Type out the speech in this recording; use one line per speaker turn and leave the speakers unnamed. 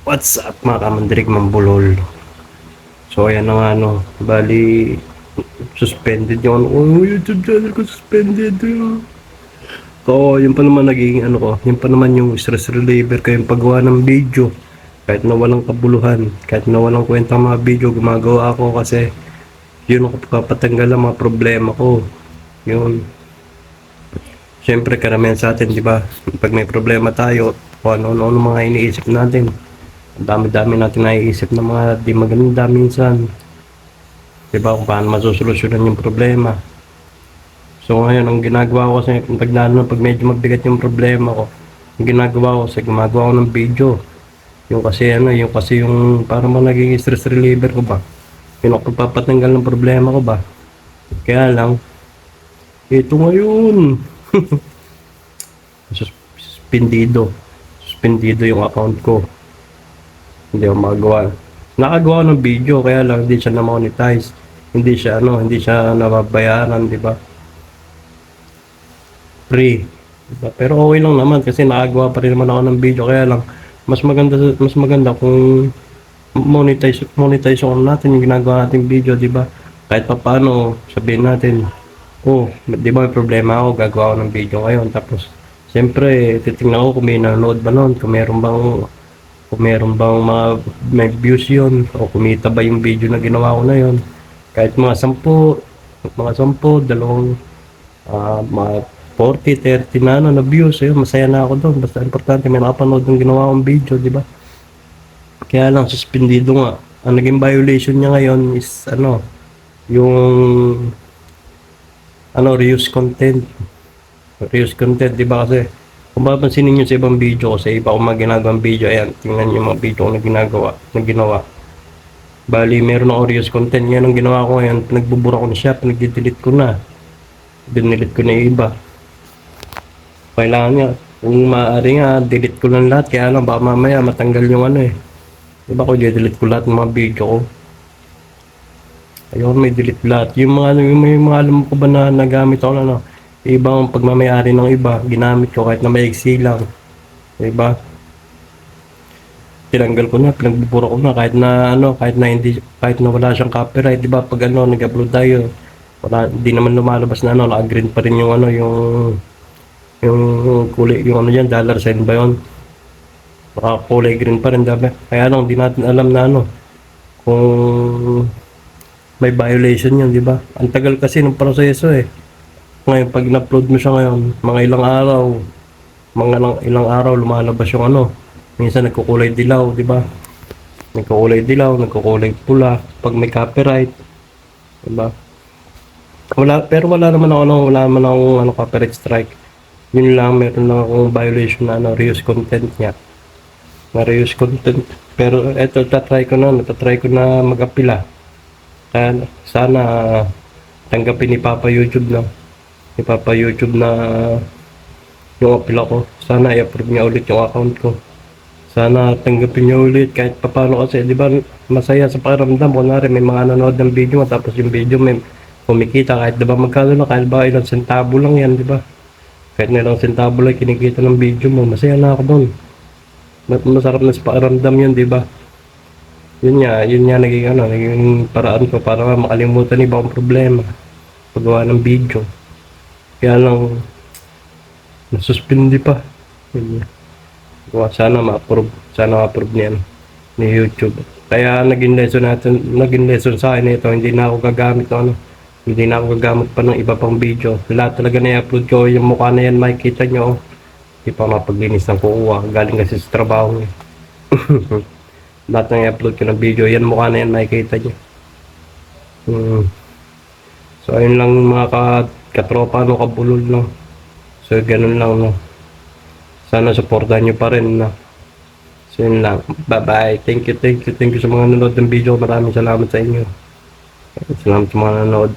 What's up mga kamandirig mambulol? So ayan na nga no, bali suspended yung YouTube channel ko suspended. Oo, yun pa naman naging ano ko, yun pa naman yung stress reliever ko yung paggawa ng video. Kahit na walang kabuluhan, kahit na walang kwentang mga video, gumagawa ako kasi yun ang kapatanggal ang mga problema ko. Yun. Siyempre karamihan sa atin, di ba? Pag may problema tayo, kung ano-ano mga iniisip natin. Ang dami-dami natin naiisip ng mga di maganda minsan. Diba kung paano masusolusyonan yung problema. So ngayon, ang ginagawa ko kasi pag medyo mabigat yung problema ko, ang ginagawa ko kasi gumagawa ko ng video. Yung parang mga naging stress reliever ko ba. Yung ako papatanggal ng problema ko ba. Kaya lang, ito ngayon. Suspendido. Suspendido yung account ko. Hindi ako magawa. Nakagawa ng video kaya lang hindi siya na-monetize. Hindi siya nababayaran, di ba? Free. Diba? Pero okay lang naman kasi nakagawa pa rin naman ako ng video kaya lang mas maganda kung monetize yung natin yung ginagawa nating video, di ba? Kahit pa paano sabihin natin, oh, di ba may problema ako, gagawa ako ng video ngayon tapos siyempre titingnan ko kung may nanonood ba noon, kung meron bang may views yun o kumita ba yung video na ginawa ko na yun. Kahit mga 10 dalawang mga 40, 30 na views, masaya na ako doon. Basta importante may nakapanood ng ginawa kong video, di ba? Kaya lang suspendido nga. Ang naging violation niya ngayon is yung reuse content. Reuse content, di ba kasi kung mapapansin niyo sa ibang video ko, sa iba kong mga ginagawang video, ayan, tingnan niyo mga video ko na ginawa. Bali, meron ako reuse content. Yan ang ginawa ko ngayon, pinagbubura ko na siya, pinag-delete ko na. Dinilit ko na yung iba. Kailangan nga, kung maaari nga, delete ko lang lahat, kaya lang baka mamaya matanggal yung diba ko delete ko lahat ng mga video ko. Ayun, may delete lahat. Yung mga alam ko ba na nagamit ako na ibang pagmamayari ng iba, ginamit ko kahit na maiksi lang. Diba? Tinanggal ko na, pinagbubura ko na kahit na wala siyang copyright, diba? Pag nag-upload tayo, hindi naman lumalabas na naka-green pa rin yung yung kulay, yung yan, dollar sign ba yun? Kulay green pa rin, diba? Kaya lang, di natin alam na kung may violation yun, diba? Ang tagal kasi ng proseso Ngayon, pag in-upload mo siya ngayon, mga ilang araw lumalabas yung minsan nagkukulay dilaw, di ba? Nagkukulay pula pag may copyright, di ba? Pero wala naman akong copyright strike. Yun lang, meron lang akong violation na reuse content niya. Na reuse content. Pero eto, natatry ko na mag-apila. Kaya sana tanggapin ni Papa YouTube na yung appeal ko. Sana i-approve niya ulit yung account ko. Sana tanggapin niya ulit kahit paano kasi, di ba, masaya sa pakiramdam. Kunwari may mga nanonood ng video mo tapos yung video may kumikita kahit di ba magkano na, kahit ba ilang sentabo lang yan, di ba? Kahit na ilang sentabo lang kinikita ng video mo, masaya na ako doon. Masarap na sa pakiramdam yun, di ba? Yun nga naging paraan ko para makalimutan iba ang problema paggawa ng video. Kaya lang nasuspindi pa. Sana ma-approve niyan ni YouTube. Kaya naging lesson sa akin ito, hindi na ako gagamit pa ng iba pang video. Lahat talaga na i-upload ko, yung mukha na yan makikita nyo. Hindi pa mapaglinis ng kukuha, galing kasi sa trabaho lahat na i-upload ko ng video, yan mukha na yan makikita nyo. So ayun lang mga katropa, kabulol lang. So ganun lang Sana supportahan nyo pa rin So yun lang. Bye bye. Thank you sa mga nanonood ng video. Maraming salamat sa inyo. Salamat sa mga nanonood.